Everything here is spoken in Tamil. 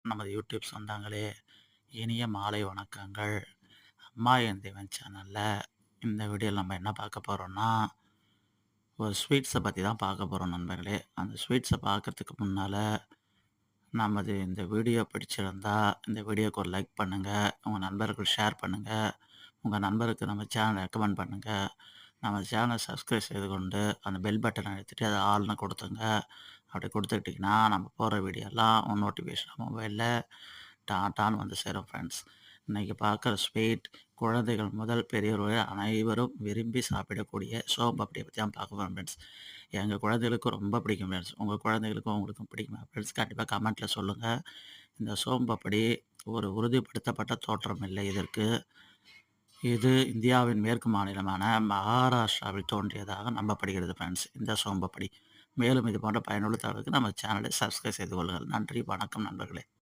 நமது யூடியூப் சொந்தங்களே, இனிய மாலை வணக்கங்கள். அம்மா என் தேவன் சேனல்ல இந்த வீடியோல நம்ம என்ன பார்க்க போறோம்னா, ஒரு ஸ்வீட்ஸ பத்தி தான் பார்க்க போறோம் நண்பர்களே. அந்த ஸ்வீட்ஸ பார்க்கறதுக்கு முன்னால, நமது இந்த வீடியோ பிடிச்சிருந்தா, இந்த வீடியோக்கு ஒரு லைக் பண்ணுங்க. உங்க நண்பர்களுக்கு ஷேர் பண்ணுங்க. உங்க நண்பருக்கு நம்ம சேனல ரெக்கமெண்ட் பண்ணுங்க. நம்ம சேனல சப்ஸ்கிரைப் செய்து கொண்டு, அந்த பெல் பட்டன அழுத்திட்டு அத ஆல்ன்னு குடுத்துங்க. அப்படி குடுத்துக்கிட்டீங்கன்னா, நம்ம போடுற வீடியோலாம் நோட்டிஃபிகேஷன் மொபைல்ல டான்னு வந்து சேரும் ஃப்ரெண்ட்ஸ். இன்னைக்கு பார்க்குற ஸ்வீட் குழந்தைகள் முதல் பெரியவர் வரை அனைவரும் விரும்பி சாப்பிடக்கூடிய சோன் பப்படிய பத்தி தான் பார்க்க போறோம் ஃப்ரெண்ட்ஸ். எங்க குழந்தைகளுக்கும் ரொம்ப பிடிக்கும் ஃப்ரெண்ட்ஸ். உங்க குழந்தைகளுக்கும் உங்களுக்கும் பிடிக்குமா ஃப்ரெண்ட்ஸ்? கண்டிப்பா கமெண்ட்ல சொல்லுங்க. இந்த சோன் பப்படி ஒரு உறுதிப்படுத்தப்பட்ட தோற்றம் இல்லை இதற்கு. இது இந்தியாவின் மேற்கு மாநிலமான மகாராஷ்டிராவில் தோன்றியதாக நம்பப்படுகிறது ஃப்ரெண்ட்ஸ். இந்த சோன் பப்படி. மேலும் இது போன்ற பயனுள்ள தகவலுக்கு நம்ம சேனலை சப்ஸ்கிரைப் செய்து கொள்ளுங்கள். நன்றி, வணக்கம் நண்பர்களே.